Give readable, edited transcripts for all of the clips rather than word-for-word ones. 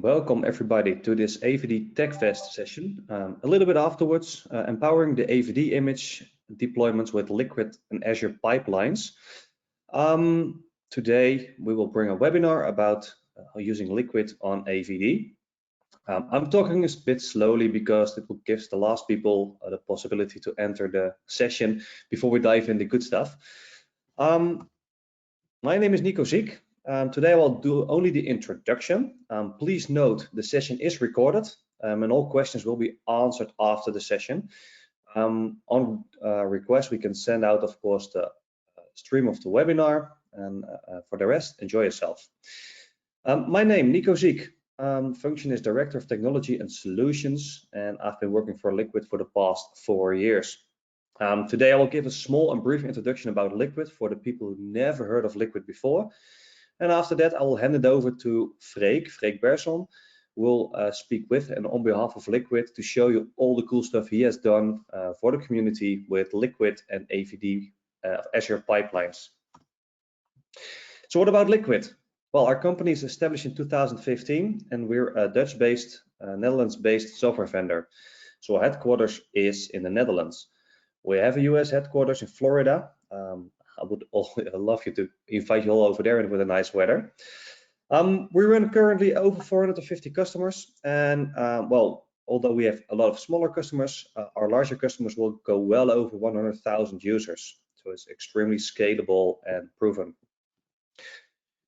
Welcome everybody to this AVD TechFest session. A little bit afterwards, empowering the AVD Image deployments with Liquit and Azure Pipelines. Today we will bring a webinar about using Liquit on AVD. I'm talking a bit slowly because it will give the last people the possibility to enter the session before we dive into good stuff. My name is Nico Zieck. Today I will do only the introduction. Please note the session is recorded and all questions will be answered after the session. On request, we can send out, of course, the stream of the webinar, and for the rest, enjoy yourself. My name, Nico Zieck, function is Director of Technology and Solutions, and I've been working for Liquit for the past 4 years. Today I will give a small and brief introduction about Liquit for the people who never heard of Liquit before. And after that, I will hand it over to Freek Berson, who will speak with and on behalf of Liquit to show you all the cool stuff he has done for the community with Liquit and AVD Azure Pipelines. So what about Liquit? Well, our company is established in 2015 and we're a Dutch-based, Netherlands-based software vendor. So our headquarters is in the Netherlands. We have a US headquarters in Florida. I would love you to invite you all over there and with a nice weather. We run currently over 450 customers, and well, although we have a lot of smaller customers, our larger customers will go well over 100,000 users. So it's extremely scalable and proven.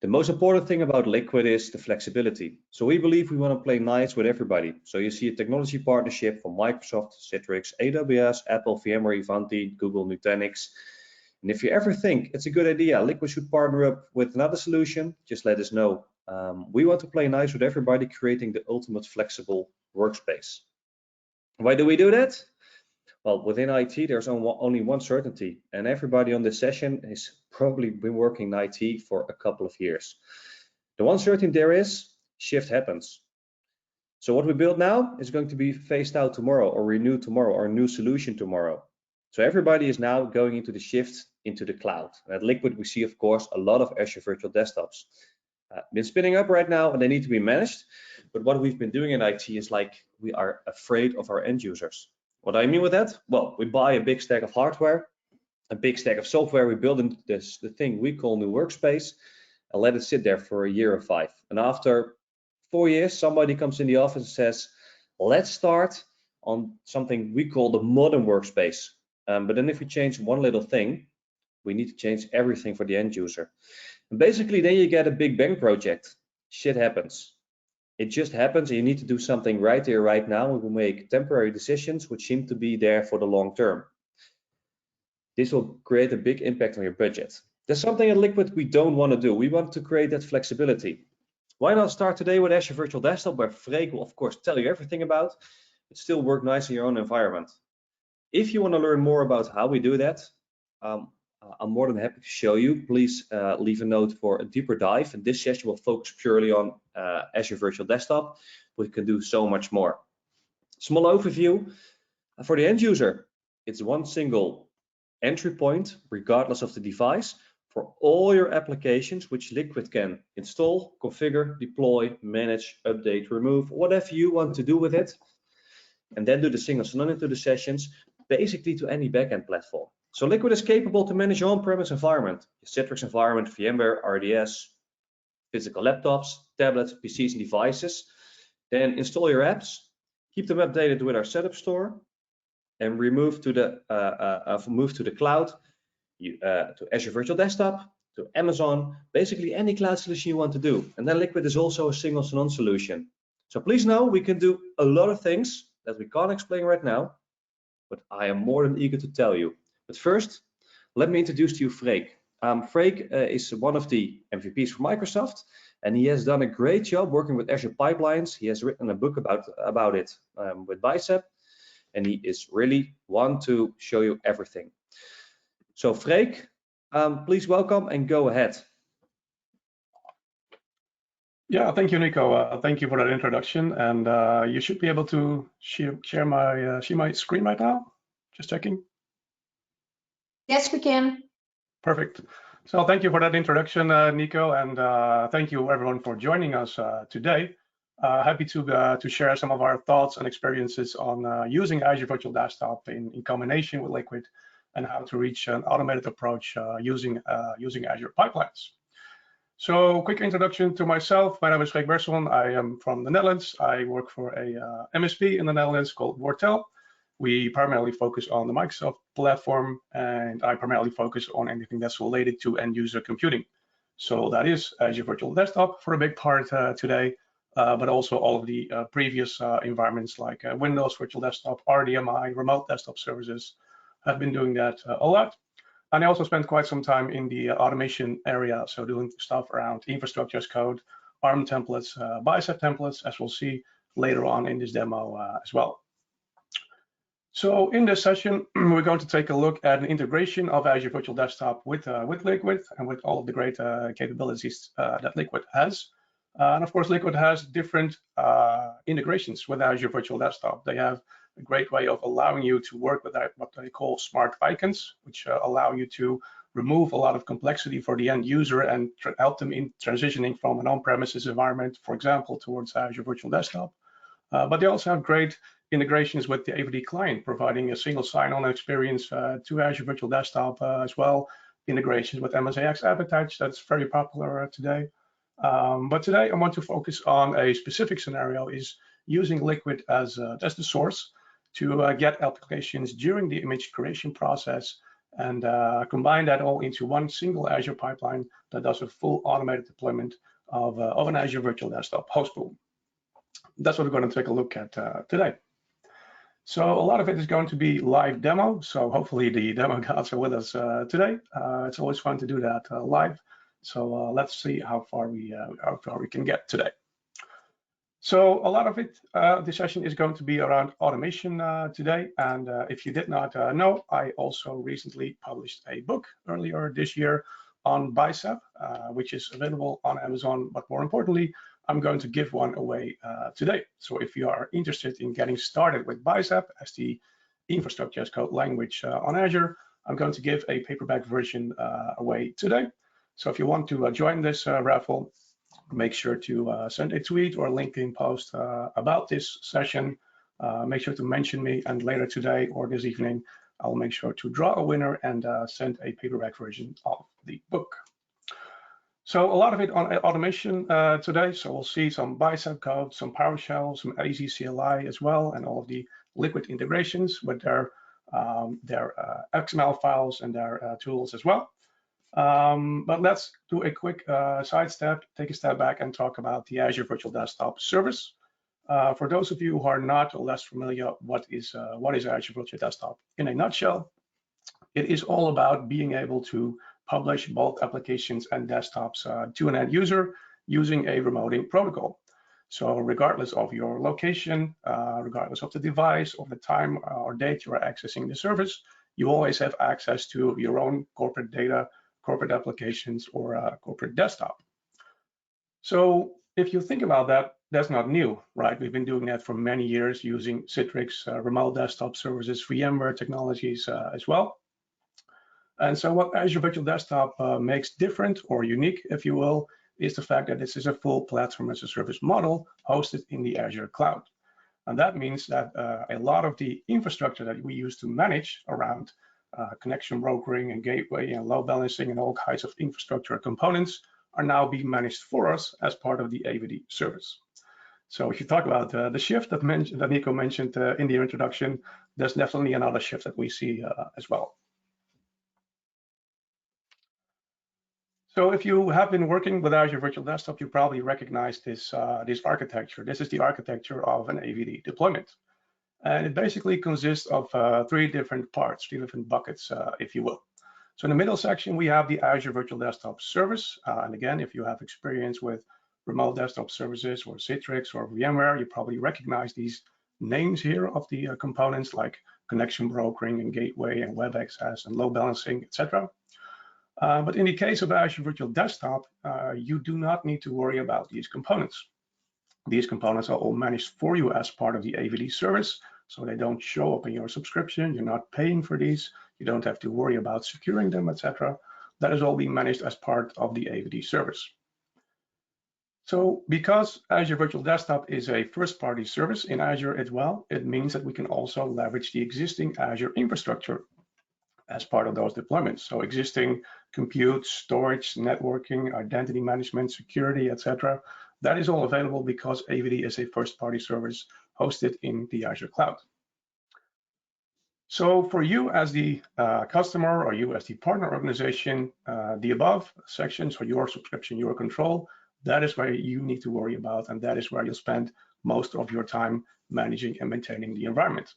The most important thing about Liquit is the flexibility. So we believe we want to play nice with everybody. So you see a technology partnership from Microsoft, Citrix, AWS, Apple, VMware, Ivanti, Google, Nutanix. And if you ever think it's a good idea, Liquit should partner up with another solution, just let us know. We want to play nice with everybody, creating the ultimate flexible workspace. Why do we do that? Well, within IT, there's only one certainty, and everybody on this session has probably been working in IT for a couple of years. The one certainty there is, shift happens. So what we build now is going to be phased out tomorrow or renewed tomorrow or a new solution tomorrow. So everybody is now going into the shift into the cloud. And at Liquit, we see, of course, a lot of Azure virtual desktops been spinning up right now, and they need to be managed. But what we've been doing in IT is like we are afraid of our end users. What do I mean with that? Well, we buy a big stack of hardware, a big stack of software. We build into the thing we call new workspace, and let it sit there for a year or 5. And after 4 years, somebody comes in the office and says, let's start on something we call the modern workspace. But then if we change one little thing, we need to change everything for the end user. And basically, then you get a big bang project. Shit happens. It just happens, and you need to do something right here, right now. We will make temporary decisions which seem to be there for the long term. This will create a big impact on your budget. There's something at Liquit we don't want to do. We want to create that flexibility. Why not start today with Azure Virtual Desktop, where Freek will, of course, tell you everything about, but still work nice in your own environment. If you want to learn more about how we do that, I'm more than happy to show you. Please leave a note for a deeper dive. And this session will focus purely on Azure Virtual Desktop. We can do so much more. Small overview. For the end user, it's one single entry point, regardless of the device, for all your applications, which Liquit can install, configure, deploy, manage, update, remove, whatever you want to do with it. And then do the single sign-on into the sessions, basically to any backend platform. So Liquit is capable to manage your on-premise environment, your Citrix environment, VMware, RDS, physical laptops, tablets, PCs, and devices. Then install your apps, keep them updated with our setup store, and move to the cloud, to Azure Virtual Desktop, to Amazon, basically any cloud solution you want to do. And then Liquit is also a single sign-on solution. So please know we can do a lot of things that we can't explain right now, but I am more than eager to tell you. But first, let me introduce to you Freek. Freek is one of the MVPs for Microsoft, and he has done a great job working with Azure Pipelines. He has written a book about it with Bicep, and he is really one to show you everything. So Freek, please welcome and go ahead. Yeah, thank you, Nico. Thank you for that introduction. And you should be able to share my screen right now. Just checking. Yes, we can. Perfect. So thank you for that introduction, Nico, and thank you everyone for joining us today. Happy to share some of our thoughts and experiences on using Azure Virtual Desktop in combination with Liquid, and how to reach an automated approach using Azure pipelines. So, quick introduction to myself. My name is Freek Berson. I am from the Netherlands. I work for a MSP in the Netherlands called Wortel. We primarily focus on the Microsoft platform, and I primarily focus on anything that's related to end user computing. So that is Azure Virtual Desktop for a big part today, but also all of the previous environments like Windows Virtual Desktop, RDMI, remote desktop services. I've been doing that a lot. And I also spent quite some time in the automation area, so doing stuff around infrastructure as code, ARM templates, Bicep templates, as we'll see later on in this demo as well. So in this session, we're going to take a look at an integration of Azure Virtual Desktop with Liquid and with all of the great capabilities that Liquid has. And of course, Liquid has different integrations with Azure Virtual Desktop. They have a great way of allowing you to work with what they call smart icons, which allow you to remove a lot of complexity for the end user and help them in transitioning from an on-premises environment, for example, towards Azure Virtual Desktop. But they also have great integrations with the AVD client, providing a single sign-on experience to Azure Virtual Desktop as well. Integrations with MSAX App Attach, that's very popular today. But today I want to focus on a specific scenario, is using Liquid as the source to get applications during the image creation process and combine that all into one single Azure pipeline that does a full automated deployment of an Azure Virtual Desktop host pool. That's what we're going to take a look at today. So a lot of it is going to be live demo. So hopefully the demo gods are with us today. It's always fun to do that live. So let's see how far we can get today. So a lot of it, the session is going to be around automation today. And if you did not know, I also recently published a book earlier this year on Bicep, which is available on Amazon. But more importantly, I'm going to give one away today. So if you are interested in getting started with Bicep as the infrastructure as code language on Azure, I'm going to give a paperback version away today. So if you want to join this raffle, make sure to send a tweet or a LinkedIn post about this session. Make sure to mention me, and later today or this evening, I'll make sure to draw a winner and send a paperback version of the book. So a lot of it on automation today. So we'll see some Bicep code, some PowerShell, some AZ CLI as well, and all of the Liquid integrations with their XML files and their tools as well. But let's do a quick sidestep, take a step back and talk about the Azure Virtual Desktop service. For those of you who are not or less familiar, what is Azure Virtual Desktop? In a nutshell, it is all about being able to publish both applications and desktops to an end user using a remoting protocol. So regardless of your location, regardless of the device, or the time or date you are accessing the service, you always have access to your own corporate data, corporate applications, or corporate desktop. So if you think about that, that's not new, right? We've been doing that for many years using Citrix, remote desktop services, VMware technologies as well. And so what Azure Virtual Desktop makes different or unique, if you will, is the fact that this is a full platform as a service model hosted in the Azure cloud. And that means that a lot of the infrastructure that we use to manage around connection brokering and gateway and load balancing and all kinds of infrastructure components are now being managed for us as part of the AVD service. So if you talk about the shift that Nico mentioned in the introduction, there's definitely another shift that we see as well. So if you have been working with Azure Virtual Desktop, you probably recognize this architecture. This is the architecture of an AVD deployment. And it basically consists of three different parts, three different buckets, if you will. So in the middle section, we have the Azure Virtual Desktop service. And again, if you have experience with remote desktop services or Citrix or VMware, you probably recognize these names here of the components like connection brokering and gateway and web access and load balancing, etc. But in the case of Azure Virtual Desktop, you do not need to worry about these components. These components are all managed for you as part of the AVD service, so they don't show up in your subscription. You're not paying for these. You don't have to worry about securing them, etc. That is all being managed as part of the AVD service. So because Azure Virtual Desktop is a first-party service in Azure as well, it means that we can also leverage the existing Azure infrastructure as part of those deployments. So existing compute, storage, networking, identity management, security, etc. That is all available because AVD is a first-party service hosted in the Azure cloud. So for you as the customer or you as the partner organization, the above sections for your subscription, your control, that is where you need to worry about, and that is where you'll spend most of your time managing and maintaining the environment.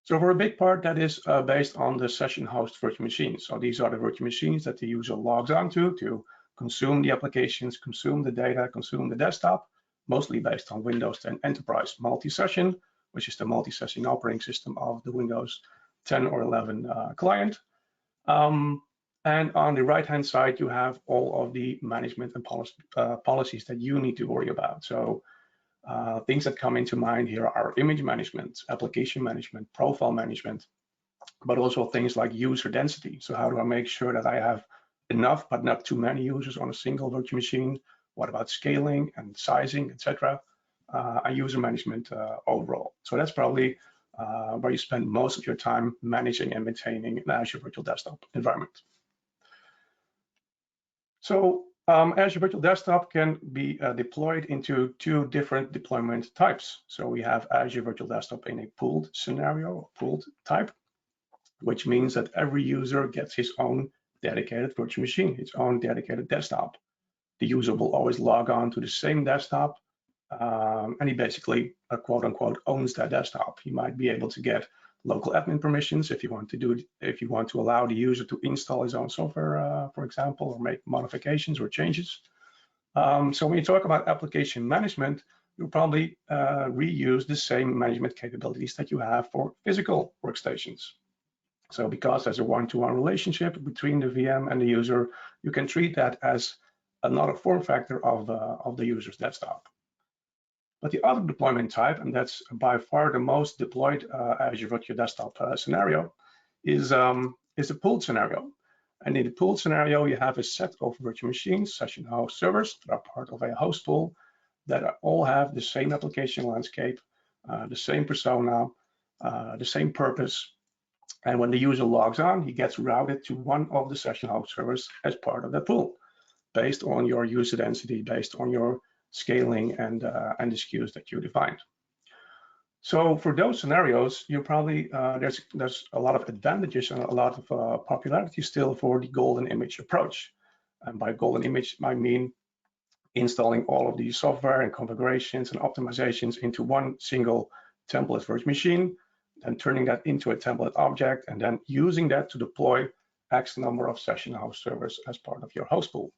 So for a big part, that is based on the session host virtual machines. So these are the virtual machines that the user logs onto to consume the applications, consume the data, consume the desktop, mostly based on Windows 10 Enterprise multi-session, which is the multi-session operating system of the Windows 10 or 11 client. And on the right-hand side, you have all of the management and policies that you need to worry about. So things that come into mind here are image management, application management, profile management, but also things like user density. So how do I make sure that I have enough, but not too many users on a single virtual machine? What about scaling and sizing, etc.? And user management overall. So that's probably where you spend most of your time managing and maintaining an Azure Virtual Desktop environment. So Azure Virtual Desktop can be deployed into two different deployment types. So we have Azure Virtual Desktop in a pooled scenario, or pooled type, which means that every user gets his own dedicated virtual machine, its own dedicated desktop. The user will always log on to the same desktop, and he basically, quote unquote, owns that desktop. He might be able to get local admin permissions if you want to allow the user to install his own software, for example, or make modifications or changes. So when you talk about application management, you'll probably reuse the same management capabilities that you have for physical workstations. So because there's a one-to-one relationship between the VM and the user, you can treat that as another form factor of the user's desktop. But the other deployment type, and that's by far the most deployed Azure Virtual Desktop scenario, is a pooled scenario. And in the pooled scenario, you have a set of virtual machines, session host servers that are part of a host pool that all have the same application landscape, the same persona, the same purpose. And when the user logs on, he gets routed to one of the session host servers as part of that pool, based on your user density, based on your scaling and the SKUs that you defined. So for those scenarios, you probably there's a lot of advantages and a lot of popularity still for the golden image approach. And by golden image, I mean installing all of the software and configurations and optimizations into one single template virtual machine, then turning that into a template object, and then using that to deploy X number of session host servers as part of your host pool.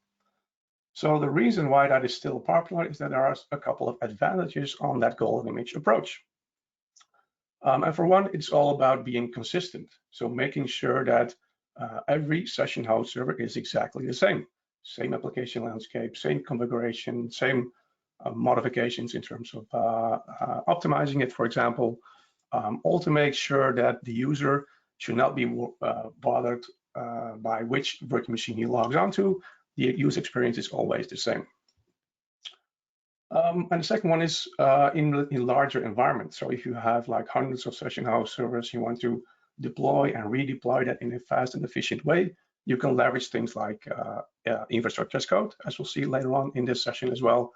So the reason why that is still popular is that there are a couple of advantages on that golden image approach. And for one, it's all about being consistent. So making sure that every session host server is exactly the same application landscape, same configuration, same modifications in terms of optimizing it, for example, all to make sure that the user should not be bothered by which virtual machine he logs onto. The user experience is always the same. And the second one is in larger environments. So if you have like hundreds of session host servers, you want to deploy and redeploy that in a fast and efficient way, you can leverage things like infrastructure as code, as we'll see later on in this session as well,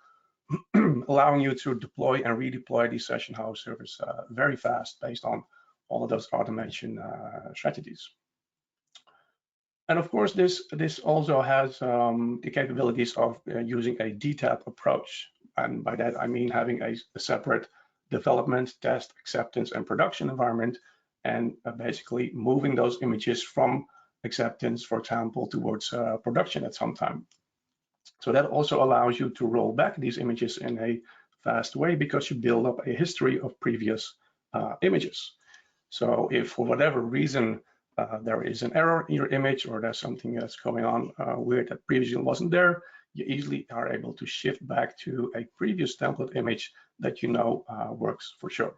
allowing you to deploy and redeploy these session host servers very fast based on all of those automation strategies. And of course, this also has the capabilities of using a DTAP approach. And by that, I mean having a separate development, test, acceptance, and production environment, and basically moving those images from acceptance, for example, towards production at some time. So that also allows you to roll back these images in a fast way because you build up a history of previous images. So if for whatever reason there is an error in your image or there's something that's going on weird that previously wasn't there, you easily are able to shift back to a previous template image that you know works for sure.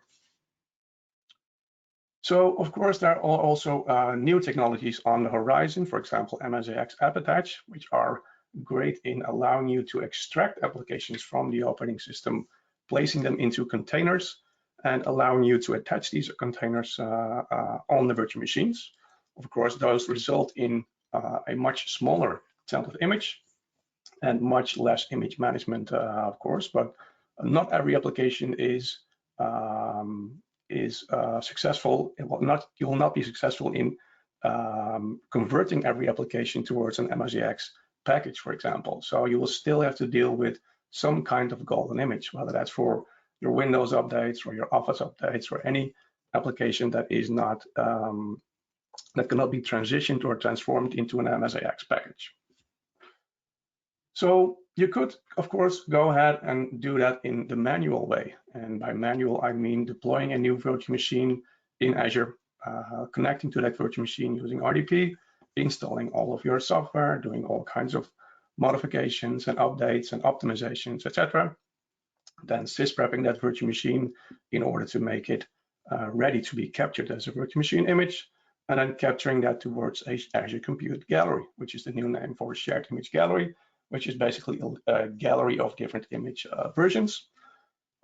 So of course, there are also new technologies on the horizon, for example, MSAX App Attach, which are great in allowing you to extract applications from the operating system, placing them into containers, and allowing you to attach these containers on the virtual machines. Of course, those result in a much smaller template image and much less image management, of course, but not every application is successful. You will not be successful in converting every application towards an MSEX package, for example. So you will still have to deal with some kind of golden image, whether that's for your Windows updates or your Office updates or any application that is not that cannot be transitioned or transformed into an MSEX package. So you could, of course, go ahead and do that in the manual way. And by manual, I mean deploying a new virtual machine in Azure, connecting to that virtual machine using RDP, installing all of your software, doing all kinds of modifications and updates and optimizations, etc. Then sysprepping that virtual machine in order to make it ready to be captured as a virtual machine image, and then capturing that towards Azure Compute Gallery, which is the new name for Shared Image Gallery, which is basically a gallery of different image versions.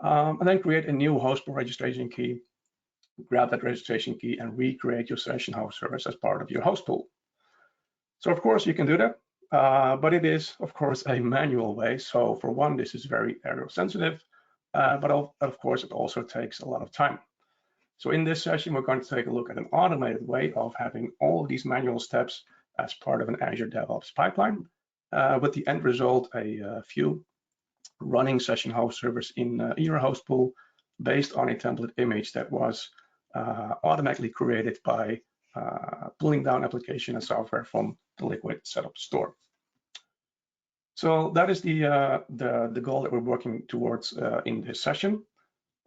And then create a new host pool registration key, grab that registration key, and recreate your session host service as part of your host pool. So of course you can do that, but it is of course a manual way. So for one, this is very error sensitive, but of course it also takes a lot of time. So in this session, we're going to take a look at an automated way of having all of these manual steps as part of an Azure DevOps pipeline, with the end result a few running session host servers in your host pool based on a template image that was automatically created by pulling down application and software from the Liquit Setup Store. So that is the goal that we're working towards in this session.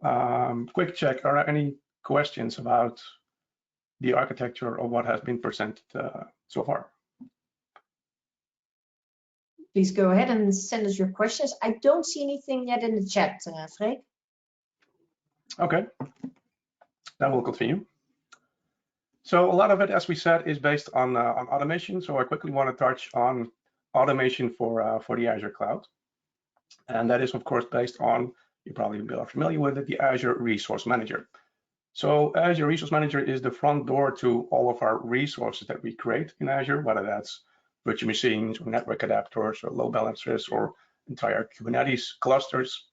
Quick check, are there any questions about the architecture or what has been presented so far? Please go ahead and send us your questions. I don't see anything yet in the chat, Freek. Okay, then we'll continue. So a lot of it, as we said, is based on automation. So I quickly want to touch on automation for the Azure cloud. And that is, of course, based on, you probably are familiar with it, the Azure Resource Manager. So Azure Resource Manager is the front door to all of our resources that we create in Azure, whether that's virtual machines or network adapters or load balancers or entire Kubernetes clusters.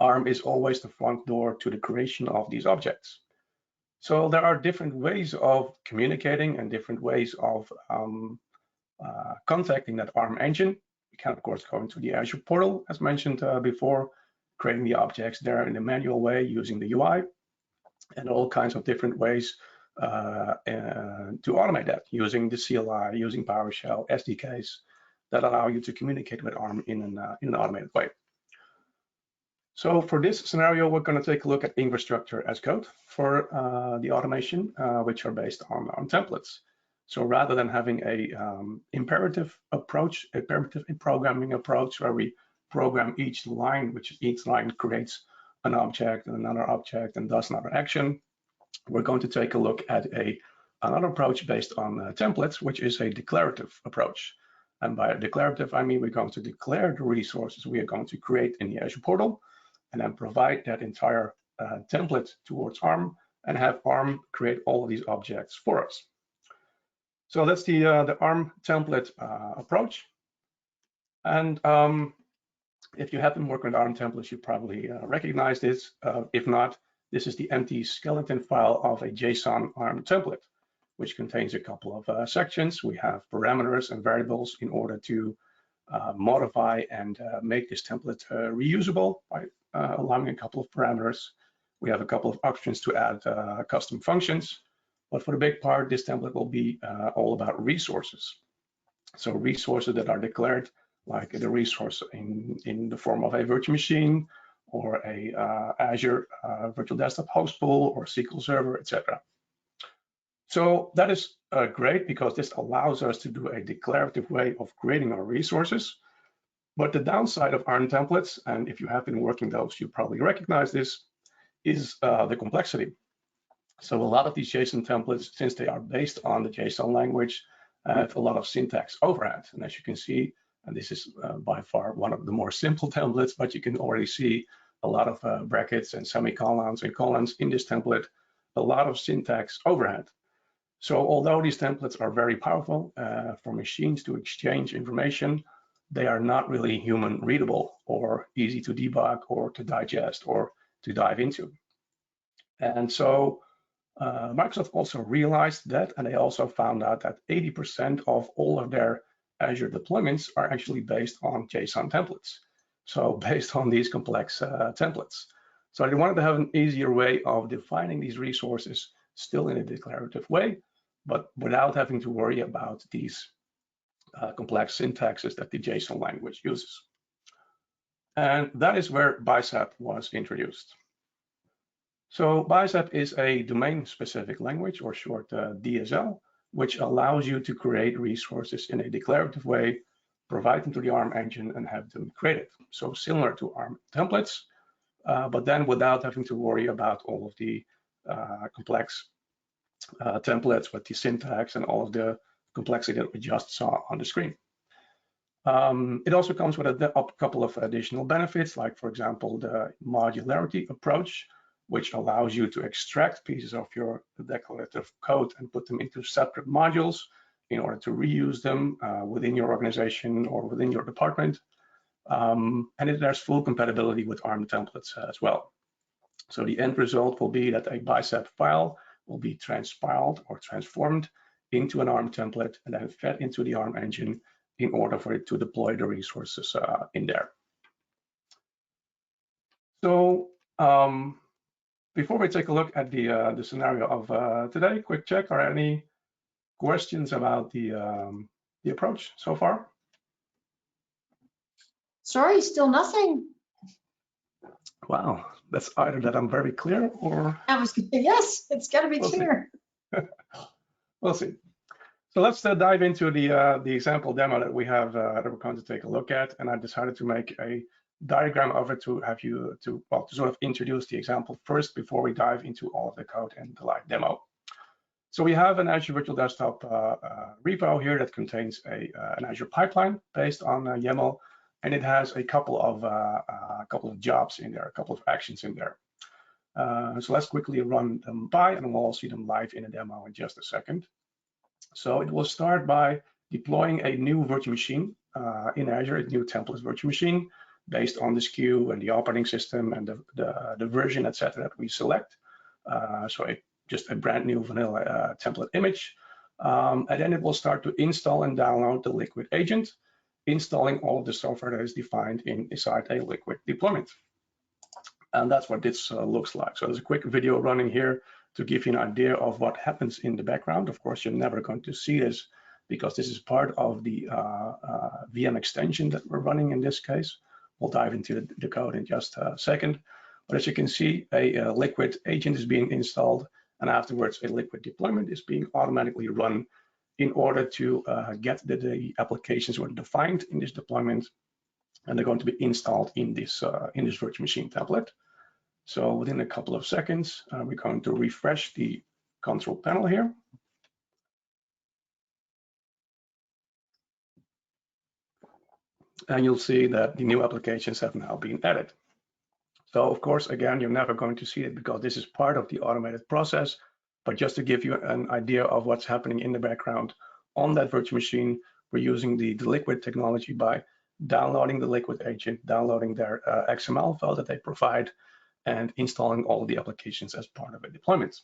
ARM is always the front door to the creation of these objects. So there are different ways of communicating and different ways of contacting that ARM engine. We can, of course, go into the Azure portal, as mentioned before, creating the objects there in a manual way using the UI, and all kinds of different ways to automate that using the CLI, using PowerShell, SDKs that allow you to communicate with ARM in an automated way. So for this scenario, we're going to take a look at infrastructure as code for the automation, which are based on templates. So rather than having a imperative approach, a imperative programming approach where we program each line, which each line creates an object and another object and does another action, we're going to take a look at another approach based on templates, which is a declarative approach. And by declarative, I mean we're going to declare the resources we are going to create in the Azure portal, and then provide that entire template towards ARM and have ARM create all of these objects for us. So that's the ARM template approach. And if you have been working with ARM templates, you probably recognize this. If not, this is the empty skeleton file of a JSON ARM template, which contains a couple of sections. We have parameters and variables in order to modify and make this template reusable by allowing a couple of parameters. We have a couple of options to add custom functions, but for the big part, this template will be all about resources. So resources that are declared, like the resource in the form of a virtual machine or a Azure virtual desktop host pool or SQL Server, etc. So that is great because this allows us to do a declarative way of creating our resources. But the downside of ARM templates, and if you have been working those, you probably recognize this, is the complexity. So a lot of these JSON templates, since they are based on the JSON language, have a lot of syntax overhead. And as you can see, And this is by far one of the more simple templates, but you can already see a lot of brackets and semicolons and colons in this template, a lot of syntax overhead. So although these templates are very powerful for machines to exchange information, they are not really human readable or easy to debug or to digest or to dive into. And so Microsoft also realized that, and they also found out that 80% of all of their Azure deployments are actually based on JSON templates. So based on these complex templates. So they wanted to have an easier way of defining these resources still in a declarative way, but without having to worry about these complex syntaxes that the JSON language uses. And that is where Bicep was introduced. So Bicep is a domain-specific language, or short DSL, which allows you to create resources in a declarative way, provide them to the ARM engine, and have them created. So similar to ARM templates, but then without having to worry about all of the complex templates with the syntax and all of the complexity that we just saw on the screen. It also comes with a couple of additional benefits, like, for example, the modularity approach, which allows you to extract pieces of your declarative code and put them into separate modules in order to reuse them within your organization or within your department. And there's full compatibility with ARM templates as well. So the end result will be that a Bicep file will be transpiled or transformed into an ARM template and then fed into the ARM engine in order for it to deploy the resources in there. So before we take a look at the scenario of today, quick check, are there any questions about the approach so far? Sorry, still nothing. Wow, that's either that I'm very clear or... Yes, it's got to be clear. We'll see. So let's dive into the example demo that we have that we're going to take a look at. And I decided to make a diagram of it to have you to sort of introduce the example first before we dive into all of the code and the live demo. So we have an Azure Virtual Desktop repo here that contains an Azure pipeline based on Yaml, and it has a couple of jobs in there, a couple of actions in there. So let's quickly run them by, and we'll all see them live in a demo in just a second. So it will start by deploying a new virtual machine in Azure, a new template virtual machine based on the SKU and the operating system and the version, etc., that we select. So just a brand new vanilla template image. And then it will start to install and download the Liquit agent, installing all of the software that is defined inside a Liquit deployment. And that's what this looks like. So there's a quick video running here to give you an idea of what happens in the background. Of course, you're never going to see this because this is part of the VM extension that we're running in this case. We'll dive into the code in just a second. But as you can see, a Liquit agent is being installed, and afterwards a Liquit deployment is being automatically run in order to get the applications were defined in this deployment, and they're going to be installed in this virtual machine template. So within a couple of seconds, we're going to refresh the control panel here. And you'll see that the new applications have now been added. So of course, again, you're never going to see it because this is part of the automated process. But just to give you an idea of what's happening in the background on that virtual machine, we're using the Liquit technology by downloading the Liquit agent, downloading their XML file that they provide, and installing all the applications as part of a deployment.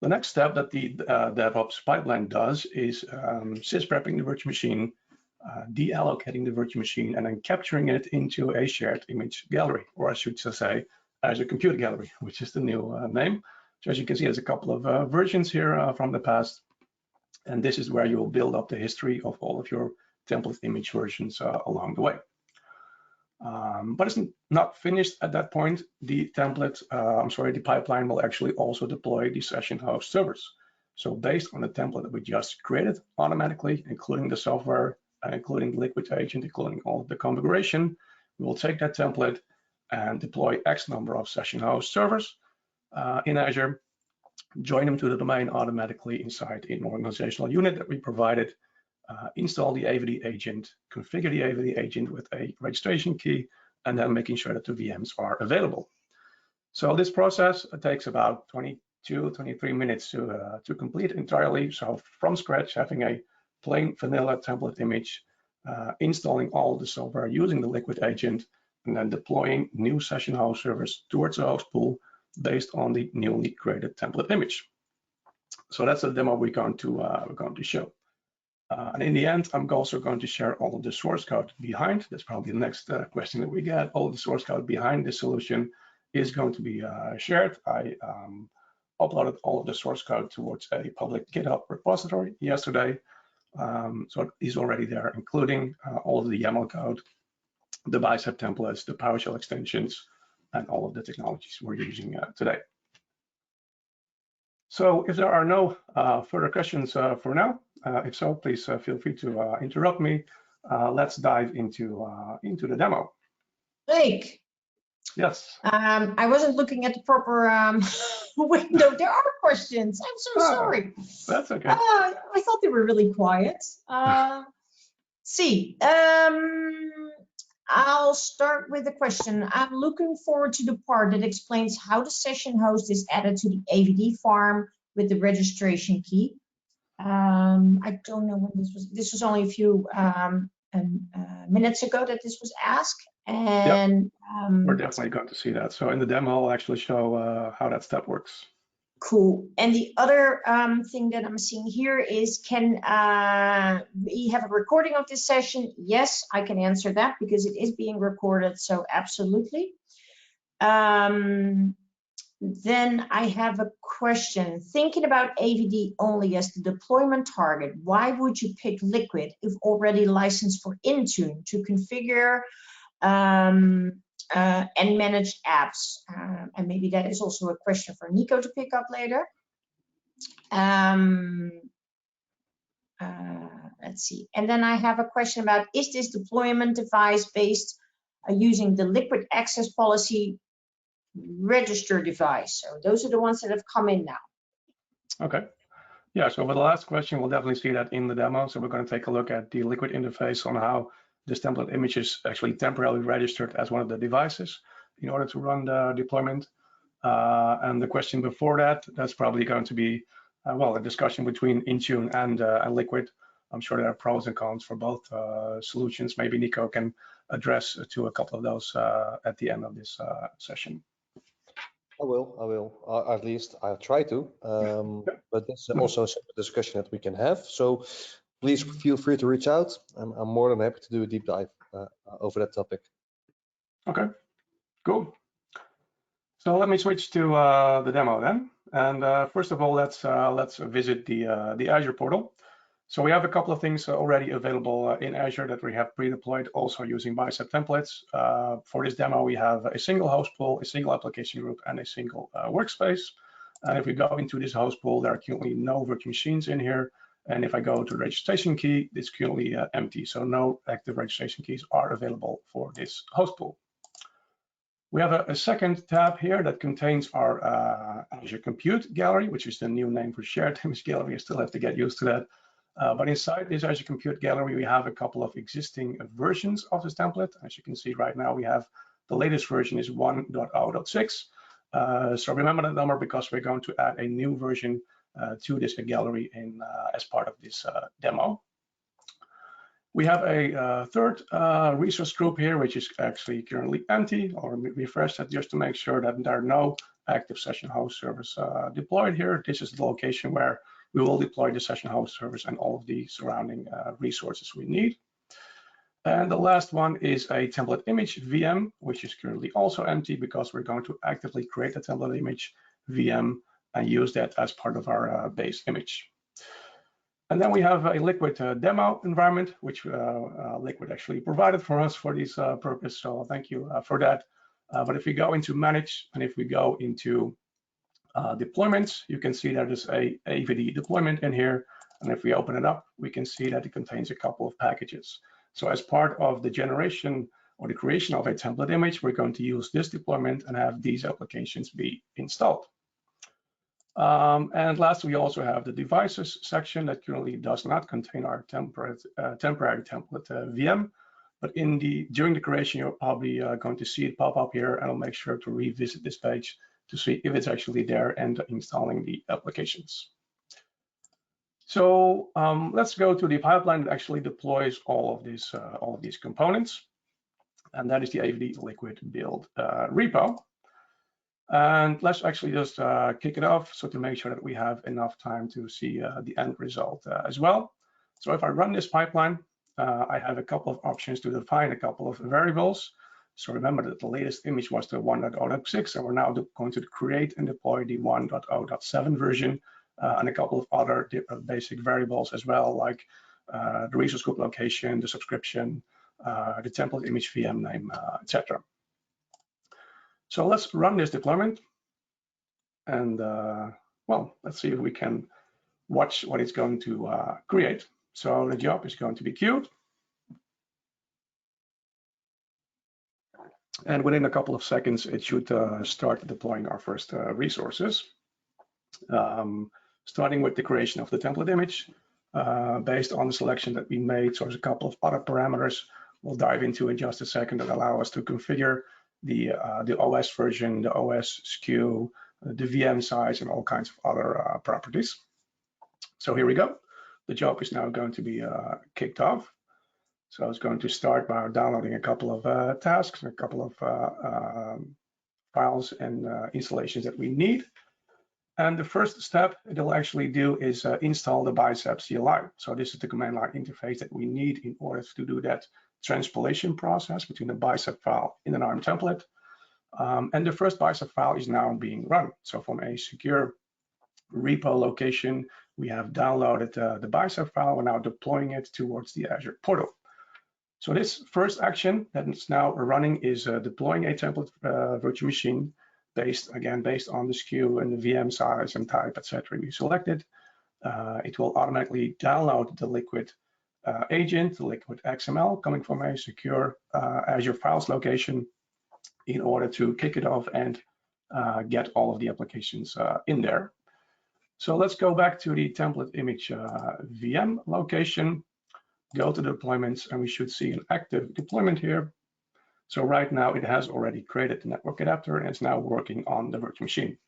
The next step that the DevOps pipeline does is sysprepping the virtual machine, deallocating the virtual machine, and then capturing it into a shared image gallery, or I should say Azure Compute Gallery, which is the new name. So as you can see, there's a couple of versions here from the past, and this is where you will build up the history of all of your template image versions along the way. But it's not finished at that point. The the pipeline will actually also deploy the session host servers. So based on the template that we just created automatically, including the software, including the Liquit agent, including all of the configuration, we will take that template and deploy X number of session host servers in Azure, join them to the domain automatically inside an organizational unit that we provided, install the AVD agent, configure the AVD agent with a registration key, and then making sure that the VMs are available. So this process takes about 22, 23 minutes to complete entirely. So from scratch, having a plain vanilla template image, installing all the software using the Liquit agent, and then deploying new session host servers towards the host pool based on the newly created template image. So that's a demo we're going to show. And in the end, I'm also going to share all of the source code behind. That's probably the next question that we get. All of the source code behind this solution is going to be shared. I uploaded all of the source code towards a public GitHub repository yesterday. So it is already there, including all of the YAML code, the Bicep templates, the PowerShell extensions, and all of the technologies we're using today. So if there are no further questions for now, if so, please feel free to interrupt me. Let's dive into the demo. Freek. Yes. I wasn't looking at the proper window. There are questions. I'm so sorry. That's okay. I thought they were really quiet. See, I'll start with a question. I'm looking forward to the part that explains how the session host is added to the AVD farm with the registration key. I don't know when this was. This was only a few minutes ago that this was asked. And yep. We're definitely going to see that. So in the demo, I'll actually show how that step works. Cool. And the other thing that I'm seeing here is, can we have a recording of this session? Yes, I can answer that because it is being recorded. So absolutely. Then I have a question. Thinking about AVD only as the deployment target, why would you pick Liquit if already licensed for Intune to configure and manage apps? And maybe that is also a question for Nico to pick up later. Let's see. And then I have a question about, is this deployment device based using the Liquit access policy register device? So those are the ones that have come in now. Okay. Yeah, so for the last question, we'll definitely see that in the demo. So we're going to take a look at the Liquit interface on how this template image is actually temporarily registered as one of the devices in order to run the deployment. And the question before that, that's probably going to be, well, a discussion between Intune and Liquit. I'm sure there are pros and cons for both solutions. Maybe Nico can address to a couple of those at the end of this session. I will. At least I'll try to. But that's also a discussion that we can have. So please feel free to reach out. I'm more than happy to do a deep dive over that topic. Okay, cool. So let me switch to the demo then. And first of all, let's visit the Azure portal. So we have a couple of things already available in Azure that we have pre-deployed, also using Bicep templates. For this demo, we have a single host pool, a single application group, and a single workspace. And if we go into this host pool, there are currently no virtual machines in here. And if I go to the registration key, it's currently empty. So no active registration keys are available for this host pool. We have a second tab here that contains our Azure Compute Gallery, which is the new name for shared image gallery. I still have to get used to that. But inside this Azure Compute Gallery, we have a couple of existing versions of this template. As you can see right now, we have the latest version is 1.0.6. So remember that number because we're going to add a new version to this gallery as part of this demo. We have a third resource group here, which is actually currently empty, or refresh that just to make sure that there are no active session host servers deployed here. This is the location where we will deploy the session host servers and all of the surrounding resources we need. And the last one is a template image VM, which is currently also empty because we're going to actively create a template image VM and use that as part of our base image. And then we have a Liquit demo environment, which Liquit actually provided for us for this purpose. So thank you for that. But if we go into manage and if we go into deployments, you can see that there's a AVD deployment in here. And if we open it up, we can see that it contains a couple of packages. So as part of the generation or the creation of a template image, we're going to use this deployment and have these applications be installed. And last, we also have the devices section that currently does not contain our temporary template VM. But during the creation, you're probably going to see it pop up here, and I'll make sure to revisit this page to see if it's actually there and installing the applications. So let's go to the pipeline that actually deploys all of these components, and that is the AVD Liquit build repo. And let's actually just kick it off, so to make sure that we have enough time to see the end result as well. So if I run this pipeline, I have a couple of options to define a couple of variables. So remember that the latest image was the 1.0.6, and we're now going to create and deploy the 1.0.7 version, and a couple of other basic variables as well, like the resource group location, the subscription, the template image VM name, etc. So let's run this deployment, and well, let's see if we can watch what it's going to create. So the job is going to be queued, and within a couple of seconds, it should start deploying our first resources. Starting with the creation of the template image, based on the selection that we made. So there's a couple of other parameters we'll dive into in just a second that allow us to configure the OS version, the OS SKU, the VM size, and all kinds of other properties. So here we go. The job is now going to be kicked off. So it's going to start by downloading a couple of tasks, a couple of files and installations that we need. And the first step it'll actually do is install the Bicep CLI. So this is the command line interface that we need in order to do that transpilation process between the Bicep file in an ARM template. And the first Bicep file is now being run. So from a secure repo location, we have downloaded the Bicep file. We're now deploying it towards the Azure portal. So this first action that is now running is deploying a template virtual machine based on the SKU and the VM size and type, etc. we selected. It will automatically download the Liquit agent, the Liquit XML, coming from a secure Azure files location in order to kick it off and get all of the applications in there. So let's go back to the template image VM location, go to deployments, and we should see an active deployment here. So right now it has already created the network adapter and it's now working on the virtual machine.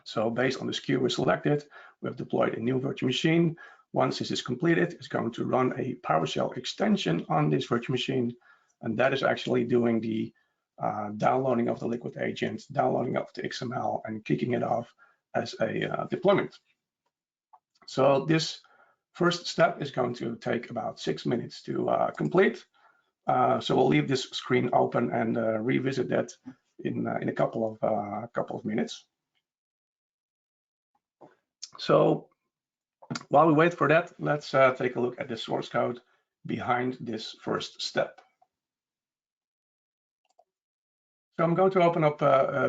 So based on the SKU we selected, we have deployed a new virtual machine. Once this is completed, it's going to run a PowerShell extension on this virtual machine. And that is actually doing the downloading of the Liquit agent, downloading of the XML, and kicking it off as a deployment. So this first step is going to take about 6 minutes to complete. So we'll leave this screen open and revisit that in a couple of minutes. So while we wait for that, let's take a look at the source code behind this first step. So I'm going to open up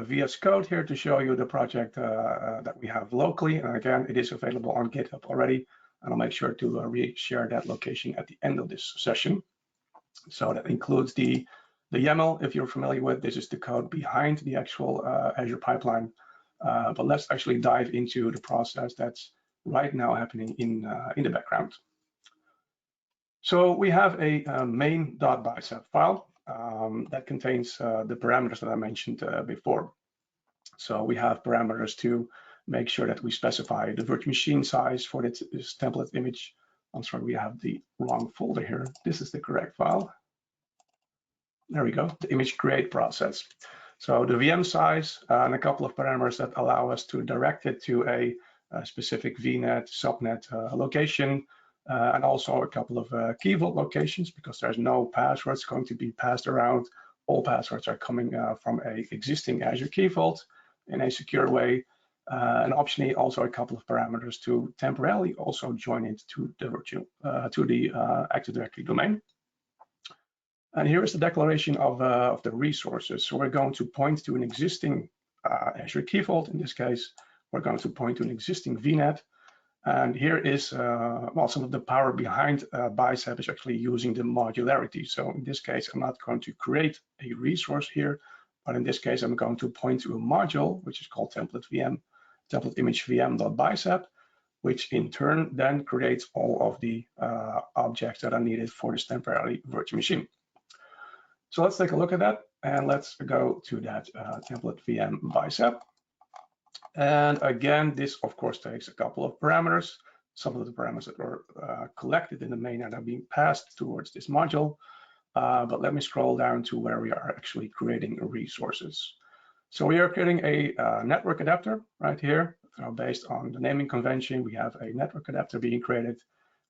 VS Code here to show you the project that we have locally. And again, it is available on GitHub already. And I'll make sure to re-share that location at the end of this session. So that includes the YAML, if you're familiar with. This is the code behind the actual Azure pipeline. But let's actually dive into the process that's right now happening in the background. So we have a main.bicep file that contains the parameters that I mentioned before. So we have parameters to make sure that we specify the virtual machine size for this template image. I'm sorry, we have the wrong folder here. This is the correct file. There we go, the image create process. So the VM size and a couple of parameters that allow us to direct it to a specific VNet, subnet location, and also a couple of key vault locations, because there's no passwords going to be passed around. All passwords are coming from an existing Azure key vault in a secure way. And optionally also a couple of parameters to temporarily also join it to the Active Directory domain. And here is the declaration of the resources. So we're going to point to an existing Azure key vault. In this case, we're going to point to an existing VNet. And here is, well, some of the power behind Bicep is actually using the modularity. So in this case, I'm not going to create a resource here, but in this case, I'm going to point to a module, which is called template VM. template image VM.bicep, which in turn then creates all of the objects that are needed for this temporary virtual machine. So let's take a look at that, and let's go to that template VM bicep. And again, this of course takes a couple of parameters. Some of the parameters that are collected in the main are being passed towards this module. But let me scroll down to where we are actually creating resources. So we are creating a network adapter right here. So based on the naming convention, we have a network adapter being created.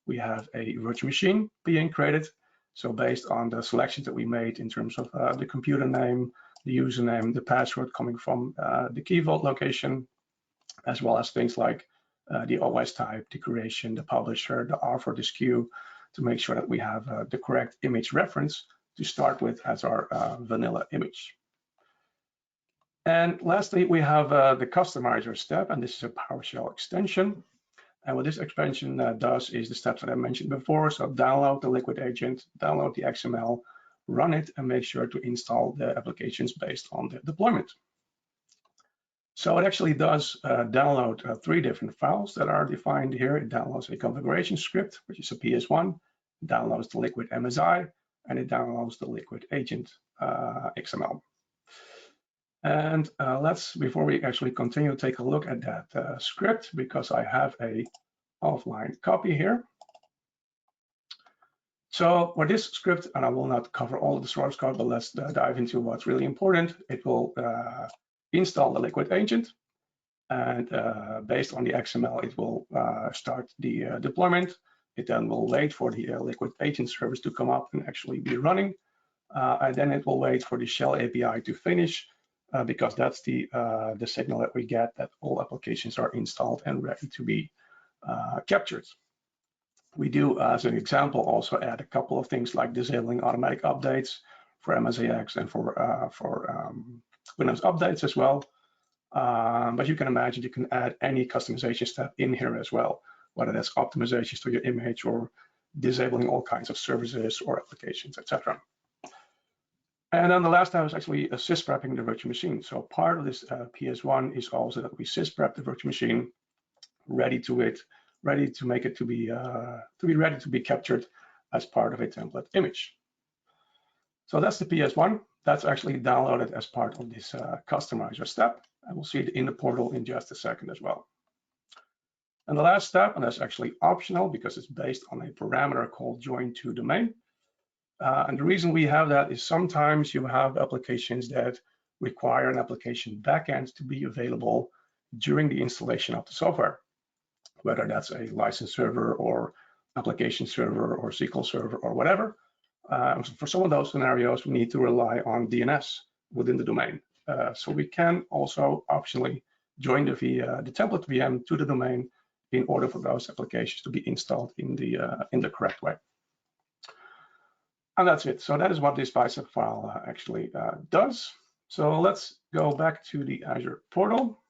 We have a virtual machine being created. So based on the selections that we made in terms of the computer name, the username, the password coming from the key vault location, as well as things like the OS type, the curation, the publisher, the R for this queue, to make sure that we have the correct image reference to start with as our vanilla image. And lastly, we have the customizer step, and this is a PowerShell extension. And what this expansion does is the steps that I mentioned before. So download the Liquit agent, download the XML, run it, and make sure to install the applications based on the deployment. So it actually does download 3 different files that are defined here. It downloads a configuration script, which is a PS1, it downloads the Liquit MSI, and it downloads the Liquit agent XML. And before we actually continue, take a look at that script, because I have a offline copy here. So for this script, and I will not cover all of the source code, but let's dive into what's really important. It will install the Liquit agent, and based on the XML, it will start the deployment. It then will wait for the Liquit agent service to come up and actually be running. And then it will wait for the shell API to finish, because that's the signal that we get that all applications are installed and ready to be captured. We do, as an example, also add a couple of things like disabling automatic updates for MSIX and for Windows updates as well. But you can imagine you can add any customization step in here as well, whether that's optimizations to your image or disabling all kinds of services or applications, etc. And then the last time was actually sysprepping the virtual machine. So part of this PS1 is also that we sysprep the virtual machine, ready to make it to be ready to be captured as part of a template image. So that's the PS1. That's actually downloaded as part of this customizer step. And we'll see it in the portal in just a second as well. And the last step, and that's actually optional because it's based on a parameter called join to domain. And the reason we have that is sometimes you have applications that require an application backend to be available during the installation of the software, whether that's a license server or application server or SQL server or whatever. For some of those scenarios, we need to rely on DNS within the domain. So we can also optionally join the template VM to the domain in order for those applications to be installed in the correct way. And that's it. So that is what this bicep file actually does. So let's go back to the Azure portal.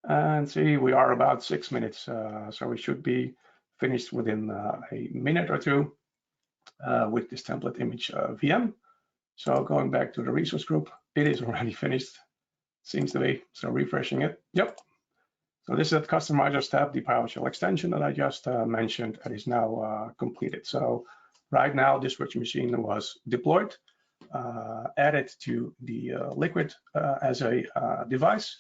And see, we are about 6 minutes. So we should be finished within a minute or two with this template image VM. So going back to the resource group, it is already finished. Seems to be. So refreshing it. Yep. So this is the customizer step, the PowerShell extension that I just mentioned, that is now completed. So right now, this virtual machine was deployed, added to the Liquit as a device,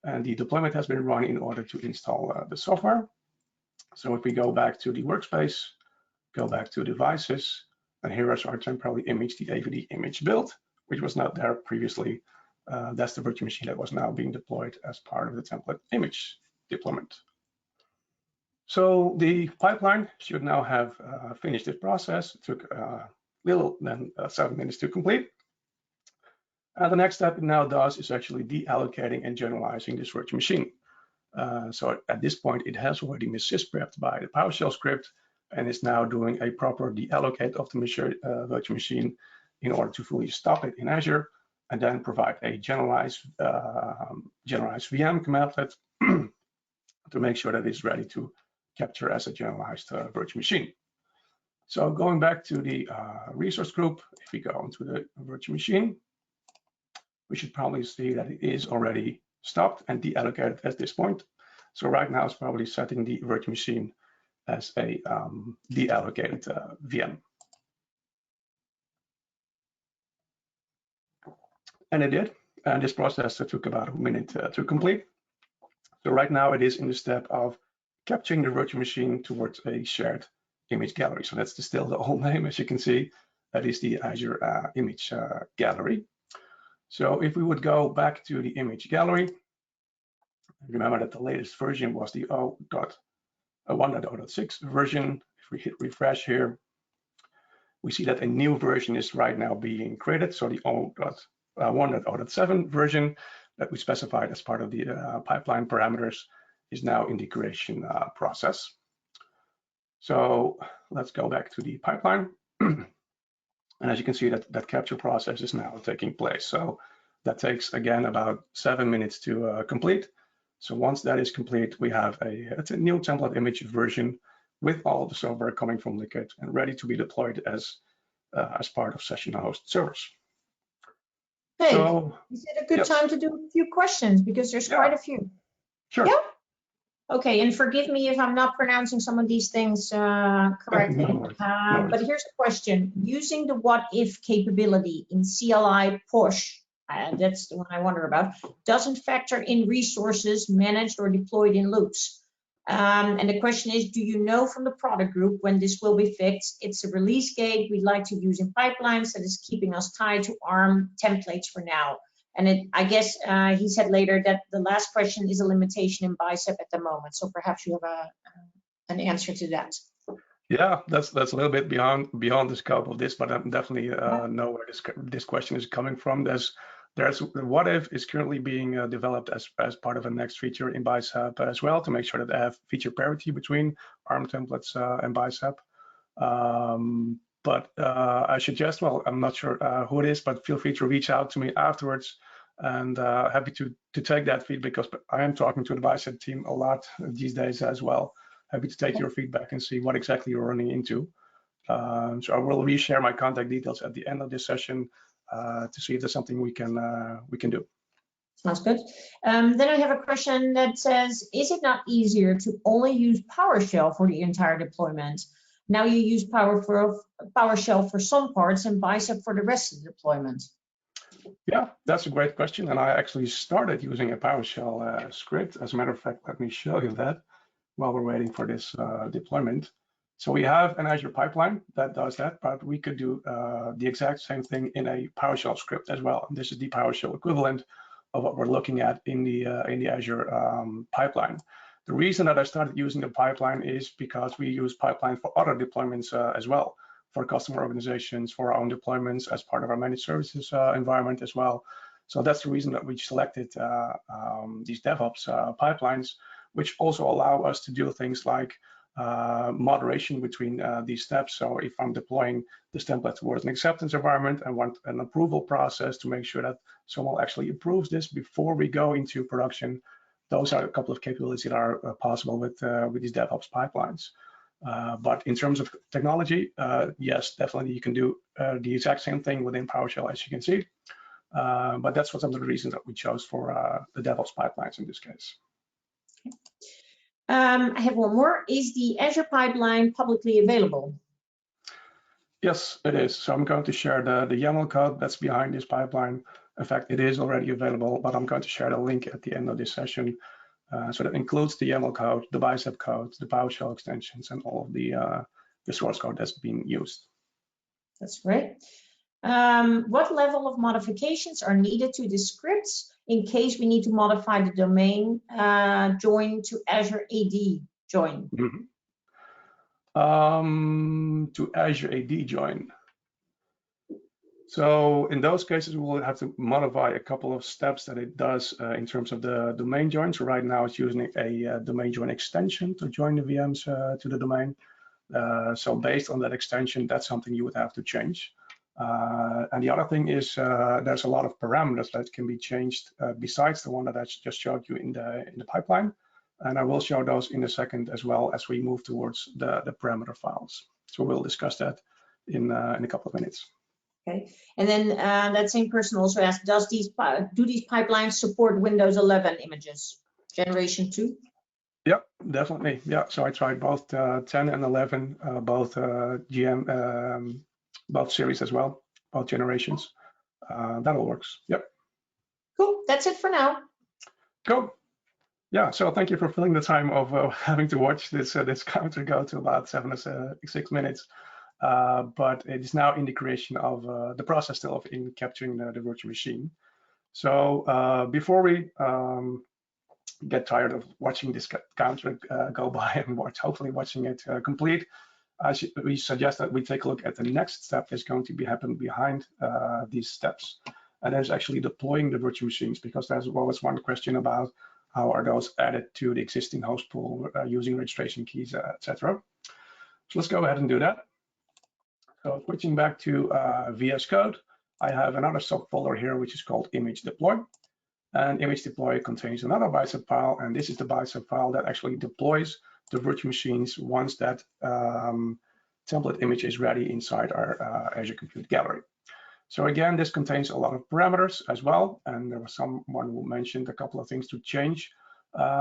and the deployment has been run in order to install the software. So if we go back to the workspace, go back to devices, and here is our temporary image, the AVD image build, which was not there previously. That's the virtual machine that was now being deployed as part of the template image deployment. So the pipeline should now have finished this process. It took little than 7 minutes to complete. The next step it now does is actually deallocating and generalizing this virtual machine. So at this point, it has already been sysprepped by the PowerShell script and is now doing a proper deallocate of the virtual machine in order to fully stop it in Azure, and then provide a generalized VM commandlet to make sure that it's ready to capture as a generalized virtual machine. So going back to the resource group, if we go into the virtual machine, we should probably see that it is already stopped and deallocated at this point. So right now it's probably setting the virtual machine as a deallocated VM. And it did. And this process took about a minute to complete. So right now it is in the step of capturing the virtual machine towards a shared image gallery. So that's still the old name, as you can see. That is the Azure image gallery. So if we would go back to the image gallery, remember that the latest version was the 1.0.6 version. If we hit refresh here, we see that a new version is right now being created. So the 1.0.7 version that we specified as part of the pipeline parameters is now in the creation process. So let's go back to the pipeline. And as you can see, that capture process is now taking place. So that takes, again, about 7 minutes to complete. So once that is complete, we have it's a new template image version with all of the software coming from Liquit and ready to be deployed as part of session host servers. Hey, so, is it a good time to do a few questions? Because there's quite a few. Sure. Yeah. Okay, and forgive me if I'm not pronouncing some of these things correctly. No worries. But here's the question. Using the what if capability in CLI push, that's the one I wonder about, doesn't factor in resources managed or deployed in loops. And the question is, do you know from the product group when this will be fixed? It's a release gate we like to use in pipelines that is keeping us tied to ARM templates for now. And I guess he said later that the last question is a limitation in Bicep at the moment. So perhaps you have an answer to that. Yeah, that's a little bit beyond the scope of this, but I definitely know where this question is coming from. There's what if is currently being developed as part of a next feature in Bicep as well, to make sure that they have feature parity between ARM templates and Bicep. But I suggest, well, I'm not sure who it is, but feel free to reach out to me afterwards, and happy to take that feedback, because I am talking to the Bicep team a lot these days as well. Happy to take your feedback and see what exactly you're running into. So I will reshare my contact details at the end of this session to see if there's something we can do. Sounds good. Then I have a question that says, is it not easier to only use PowerShell for the entire deployment? Now you use PowerShell for some parts and Bicep for the rest of the deployment. Yeah, that's a great question. And I actually started using a PowerShell script. As a matter of fact, let me show you that while we're waiting for this deployment. So we have an Azure pipeline that does that, but we could do the exact same thing in a PowerShell script as well. And this is the PowerShell equivalent of what we're looking at in the Azure pipeline. The reason that I started using the pipeline is because we use pipeline for other deployments as well, for customer organizations, for our own deployments as part of our managed services environment as well. So that's the reason that we selected these DevOps pipelines, which also allow us to do things like moderation between these steps. So if I'm deploying this template towards an acceptance environment, I want an approval process to make sure that someone actually approves this before we go into production. Those are a couple of capabilities that are possible with these DevOps pipelines. But in terms of technology, yes, definitely you can do the exact same thing within PowerShell, as you can see. But that's what some of the reasons that we chose for the DevOps pipelines in this case. I have one more. Is the Azure pipeline publicly available? Yes, it is. So I'm going to share the YAML code that's behind this pipeline. In fact, it is already available, but I'm going to share the link at the end of this session. So that includes the YAML code, the Bicep code, the PowerShell extensions, and all of the source code that's being used. That's great. What level of modifications are needed to the scripts in case we need to modify the domain join to Azure AD join? To Azure AD join. So in those cases, we will have to modify a couple of steps that it does in terms of the domain join. So right now it's using a domain join extension to join the VMs to the domain. So based on that extension, that's something you would have to change. And the other thing is there's a lot of parameters that can be changed besides the one that I just showed you in the pipeline. And I will show those in a second as well as we move towards the parameter files. So we'll discuss that in a couple of minutes. Okay, and then that same person also asked, do these pipelines support Windows 11 images, generation 2? Yeah, definitely. Yeah, so I tried both 10 and 11, both both series as well, both generations. That all works. Yep. Cool. That's it for now. Go. Yeah. So thank you for filling the time of having to watch this this counter go to about 7 or 6 minutes. But it is now in the creation of the process still of in capturing the virtual machine. So before we get tired of watching this counter go by and hopefully watching it complete, we suggest that we take a look at the next step that's going to be happen behind these steps. And that is actually deploying the virtual machines, because there's always one question about how are those added to the existing host pool using registration keys, etc. So let's go ahead and do that. So switching back to VS Code, I have another subfolder here, which is called image deploy. And image deploy contains another Bicep file, and this is the Bicep file that actually deploys the virtual machines once that template image is ready inside our Azure Compute Gallery. So again, this contains a lot of parameters as well, and there was someone who mentioned a couple of things to change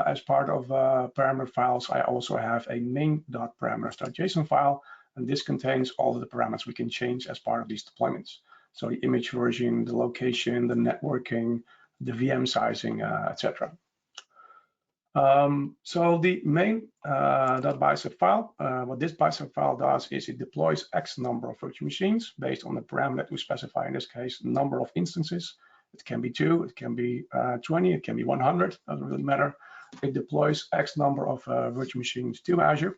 as part of parameter files. I also have a main.parameters.json file, and this contains all of the parameters we can change as part of these deployments. So the image version, the location, the networking, the VM sizing, etc. So the main .bicep file, what this Bicep file does is it deploys X number of virtual machines based on the parameter that we specify, in this case, number of instances. It can be 2, it can be 20, it can be 100, doesn't really matter. It deploys X number of virtual machines to Azure,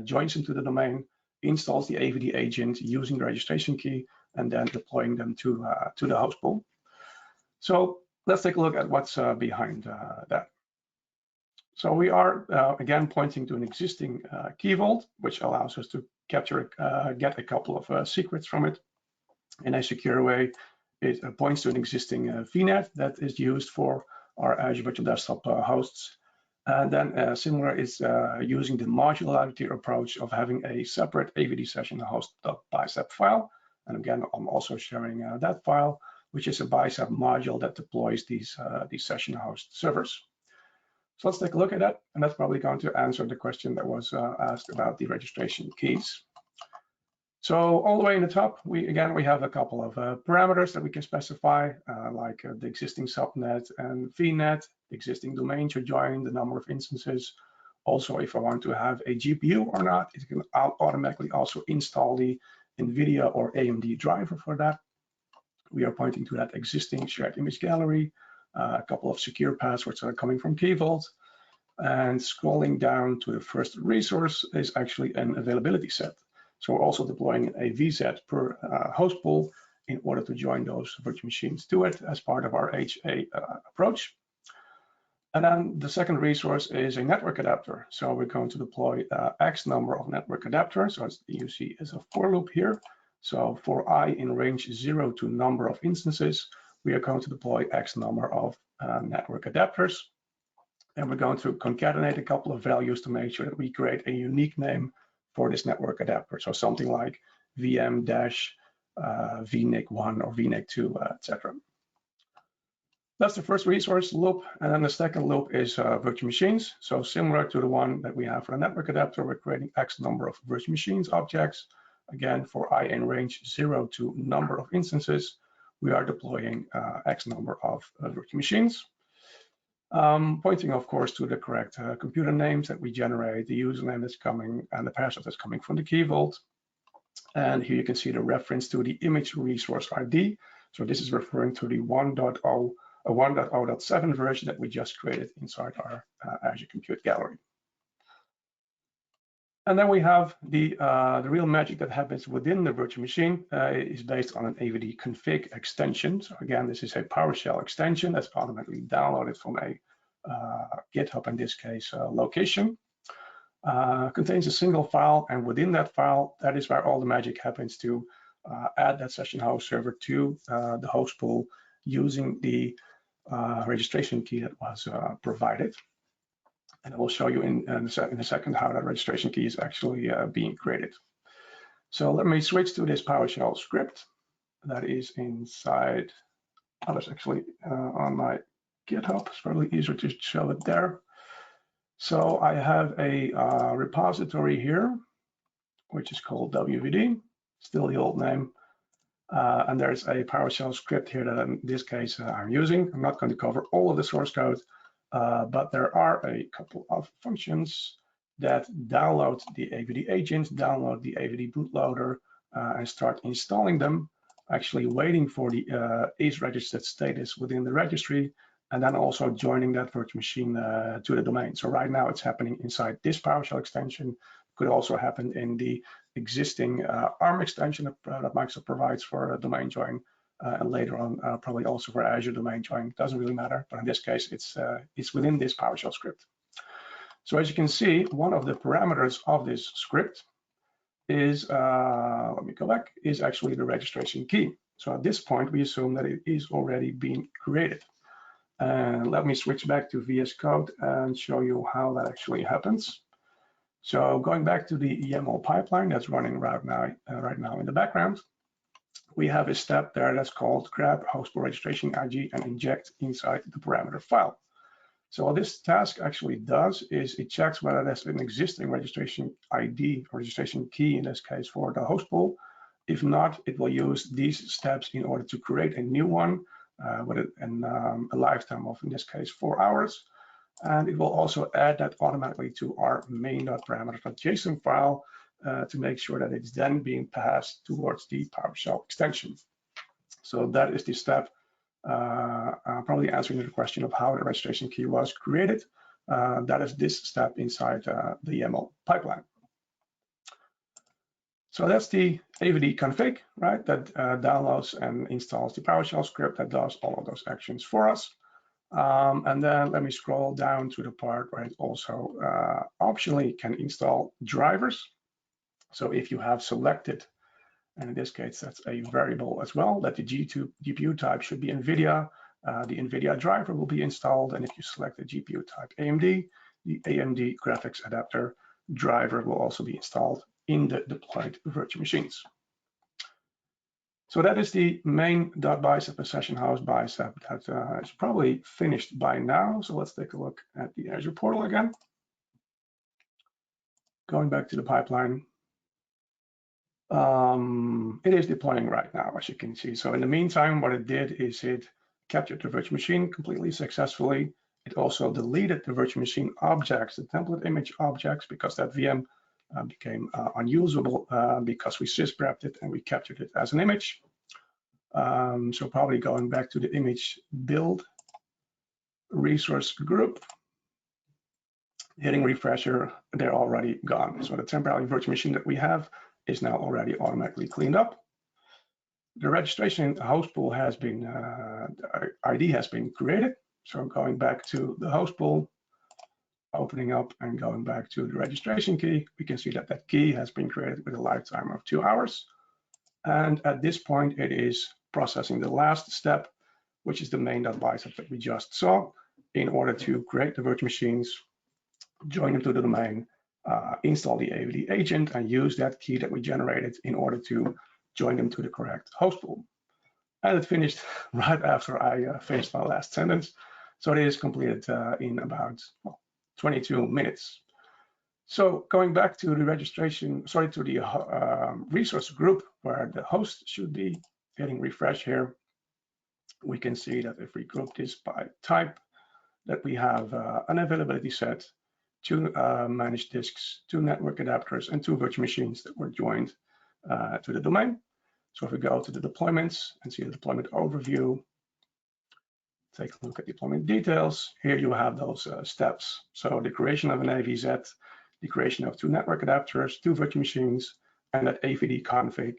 joins into the domain, installs the AVD agent using the registration key, and then deploying them to the host pool. So let's take a look at what's behind that. So we are, again, pointing to an existing key vault, which allows us to capture, get a couple of secrets from it in a secure way. It points to an existing VNet that is used for our Azure Virtual Desktop hosts. And then similar is using the modularity approach of having a separate AVD session host.bicep file. And again, I'm also sharing that file, which is a Bicep module that deploys these session host servers. So let's take a look at that, and that's probably going to answer the question that was asked about the registration keys. So all the way in the top, we have a couple of parameters that we can specify, like the existing subnet and VNet, the existing domain to join, the number of instances. Also, if I want to have a GPU or not, it can automatically also install the NVIDIA or AMD driver for that. We are pointing to that existing shared image gallery, a couple of secure passwords that are coming from Key Vault, and scrolling down to the first resource is actually an availability set. So we're also deploying a VSet per host pool in order to join those virtual machines to it as part of our HA approach. And then the second resource is a network adapter. So we're going to deploy X number of network adapters. So as you see is a for loop here. So for I in range 0 to number of instances, we are going to deploy X number of network adapters. And we're going to concatenate a couple of values to make sure that we create a unique name for this network adapter. So something like VM-VNIC1 or VNIC2, etc. That's the first resource loop. And then the second loop is virtual machines. So similar to the one that we have for a network adapter, we're creating X number of virtual machines objects. Again, for I in range 0 to number of instances, we are deploying X number of virtual machines. Pointing, of course, to the correct computer names that we generate, the username that's coming, and the password that's coming from the Key Vault. And here you can see the reference to the image resource ID. So this is referring to the 1.0.7 version that we just created inside our Azure Compute Gallery. And then we have the real magic that happens within the virtual machine is based on an AVD config extension. So again, this is a PowerShell extension that's automatically downloaded from a GitHub, in this case, location. Contains a single file, and within that file, that is where all the magic happens to add that session host server to the host pool using the registration key that was provided. And I will show you in a second how that registration key is actually being created. So let me switch to this PowerShell script. that is inside. Oh, that's actually on my GitHub. It's probably easier to show it there. So I have a repository here, which is called WVD, still the old name. And there's a PowerShell script here that in this case I'm using. I'm not going to cover all of the source code, but there are a couple of functions that download the AVD agent, download the AVD bootloader, and start installing them, actually waiting for the is registered status within the registry, and then also joining that virtual machine to the domain. So right now it's happening inside this PowerShell extension. Could also happen in the existing ARM extension that Microsoft provides for a domain join, and later on probably also for Azure domain join. Doesn't really matter, but in this case it's within this PowerShell script. So as you can see, one of the parameters of this script is, let me go back, is actually the registration key. So at this point we assume that it is already being created. And let me switch back to VS Code and show you how that actually happens. So going back to the Yaml pipeline that's running right now in the background, we have a step there that's called grab hostful registration ID and inject inside the parameter file. So what this task actually does is it checks whether there's an existing registration ID or registration key, in this case for the host pool. If not, it will use these steps in order to create a new one with a lifetime of, in this case, 4 hours. And it will also add that automatically to our main.parameters.json file to make sure that it's then being passed towards the PowerShell extension. So that is the step, probably answering the question of how the registration key was created. That is this step inside the YAML pipeline. So that's the AVD config, right? That downloads and installs the PowerShell script that does all of those actions for us. And then let me scroll down to the part where it also optionally can install drivers. So if you have selected, and in this case, that's a variable as well, that the GPU type should be NVIDIA, the NVIDIA driver will be installed. And if you select the GPU type AMD, the AMD graphics adapter driver will also be installed in the deployed virtual machines. So that is the main.bicep session host bicep that is probably finished by now. So let's take a look at the Azure portal again. Going back to the pipeline. It is deploying right now, as you can see. So in the meantime, what it did is it captured the virtual machine completely successfully. It also deleted the virtual machine objects, the template image objects, because that VM became unusable because we sysgrabbed it and we captured it as an image. So probably going back to the image build resource group, hitting refresher, they're already gone. So the temporary virtual machine that we have is now already automatically cleaned up. The registration host pool has been, ID has been created. So going back to the host pool, opening up and going back to the registration key, we can see that that key has been created with a lifetime of 2 hours. And at this point, it is processing the last step, which is the main.bicep that we just saw, in order to create the virtual machines, join them to the domain, install the AVD agent, and use that key that we generated in order to join them to the correct host pool. And it finished right after I finished my last sentence. So it is completed in about 22 minutes. So going back to the registration, sorry, to the resource group where the host should be, hitting refresh here, we can see that if we group this by type, that we have an availability set, 2 managed disks, 2 network adapters, and 2 virtual machines that were joined to the domain. So if we go to the deployments and see the deployment overview, take a look at deployment details. Here you have those steps. So the creation of an AVZ, the creation of 2 network adapters, 2 virtual machines, and that AVD config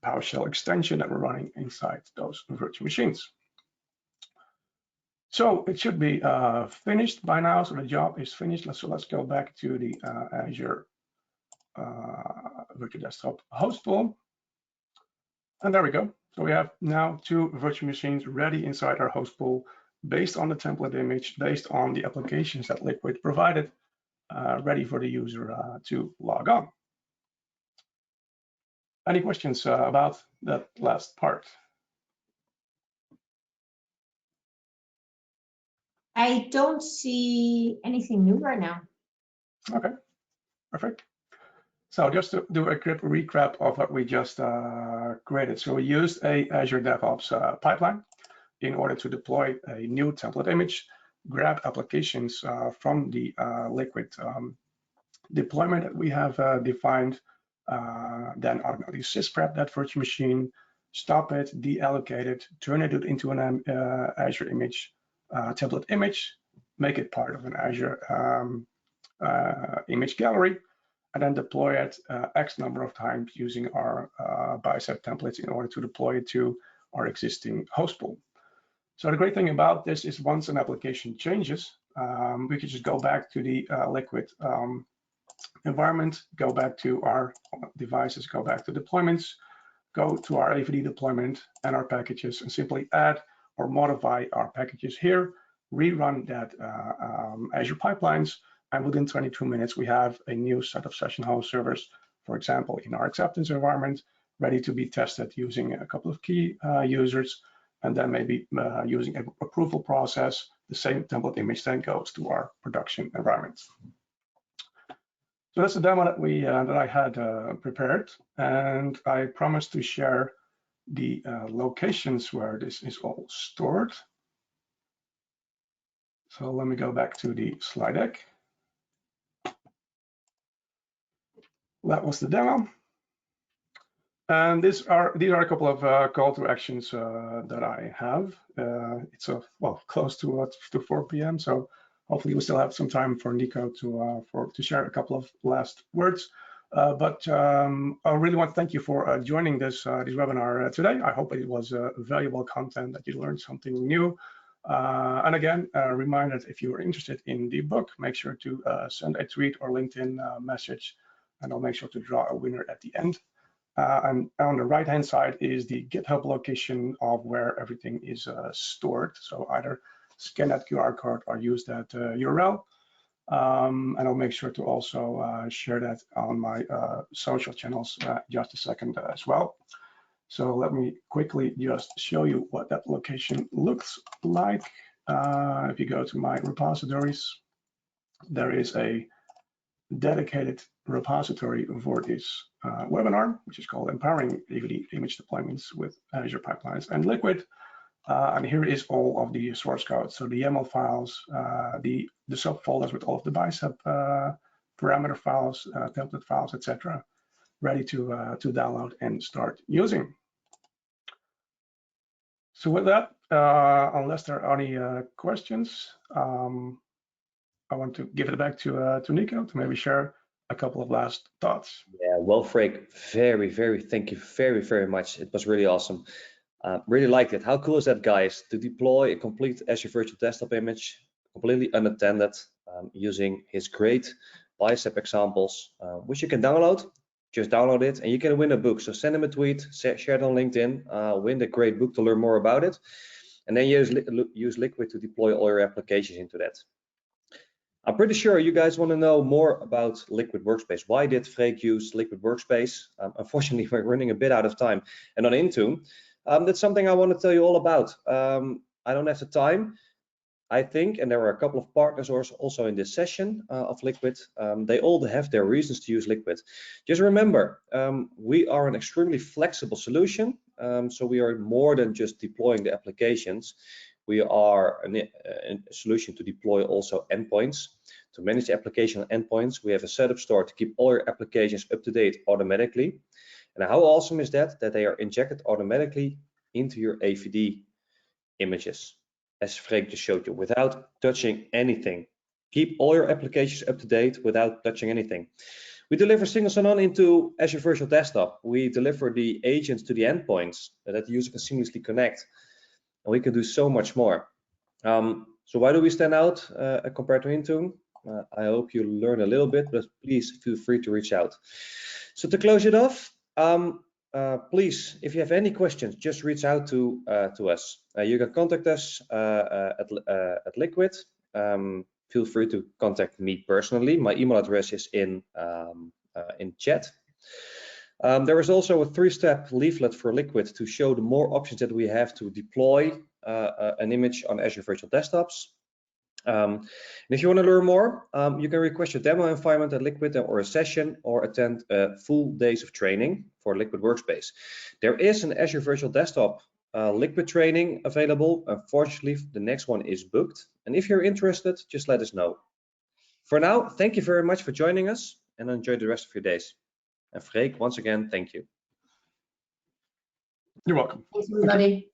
PowerShell extension that we're running inside those virtual machines. So it should be finished by now. So the job is finished. So let's go back to the Azure Virtual Desktop host pool. And there we go. So we have now 2 virtual machines ready inside our host pool based on the template image, based on the applications that Liquit provided, ready for the user to log on. Any questions about that last part? I don't see anything new right now. Okay, perfect. So just to do a quick recap of what we just created. So we used a Azure DevOps pipeline in order to deploy a new template image, grab applications from the Liquit deployment that we have defined, then automatically sysprep that virtual machine, stop it, deallocate it, turn it into an Azure image, template image, make it part of an Azure image gallery, and then deploy it X number of times using our Bicep templates in order to deploy it to our existing host pool. So the great thing about this is once an application changes, we can just go back to the Liquit environment, go back to our devices, go back to deployments, go to our AVD deployment and our packages, and simply add or modify our packages here, rerun that Azure pipelines, and within 22 minutes, we have a new set of session host servers, for example, in our acceptance environment, ready to be tested using a couple of key users, and then maybe using an approval process, the same template image then goes to our production environment. So that's the demo that I had prepared, and I promised to share the locations where this is all stored. So let me go back to the slide deck. That was the demo. And these are a couple of call to actions that I have. It's well close to 4 p.m. So hopefully we still have some time for Nico to share a couple of last words. But I really want to thank you for joining this webinar today. I hope it was valuable content, that you learned something new. And again, a reminder that if you are interested in the book, make sure to send a tweet or LinkedIn message, and I'll make sure to draw a winner at the end. And on the right-hand side is the GitHub location of where everything is stored. So either scan that QR code or use that URL. And I'll make sure to also share that on my social channels just a second as well. So let me quickly just show you what that location looks like. If you go to my repositories, there is a dedicated repository for this webinar, which is called Empowering AVD Image Deployments with Azure Pipelines and Liquit. And here is all of the source code. So the YAML files, the subfolders with all of the Bicep parameter files, template files, etc., ready to download and start using. So with that, unless there are any questions, I want to give it back to Nico to maybe share a couple of last thoughts. Yeah, well, Freek, thank you very much. It was really awesome. Really liked it. How cool is that, guys, to deploy a complete Azure Virtual Desktop image completely unattended using his great Bicep examples, which you can download. Just download it and you can win a book. So send him a tweet, share it on LinkedIn, win the great book to learn more about it. And then use Liquid to deploy all your applications into that. I'm pretty sure you guys want to know more about Liquid Workspace. Why did Freek use Liquid Workspace? Unfortunately, we're running a bit out of time. And on Intune, that's something I want to tell you all about. I don't have the time, I think, and there are a couple of partners also in this session of Liquid. They all have their reasons to use Liquid. Just remember, we are an extremely flexible solution. So we are more than just deploying the applications. We are a solution to deploy also endpoints. To manage the application endpoints, we have a setup store to keep all your applications up to date automatically. And how awesome is that? That they are injected automatically into your AVD images, as Freek just showed you, without touching anything. Keep all your applications up to date without touching anything. We deliver single sign-on into Azure Virtual Desktop. We deliver the agents to the endpoints that the user can seamlessly connect. And we can do so much more. So why do we stand out compared to Intune? I hope you learn a little bit, but please feel free to reach out. So to close it off, please, if you have any questions, just reach out to us. You can contact us at Liquid. Feel free to contact me personally. My email address is in chat. There is also a 3-step leaflet for Liquid to show the more options that we have to deploy an image on Azure Virtual Desktops. And if you want to learn more, you can request your demo environment at Liquid or a session, or attend full days of training for Liquid Workspace. There is an Azure Virtual Desktop Liquid training available. Unfortunately, the next one is booked. And if you're interested, just let us know. For now, thank you very much for joining us, and enjoy the rest of your days. And Freek, once again, thank you. You're welcome. Thanks, everybody.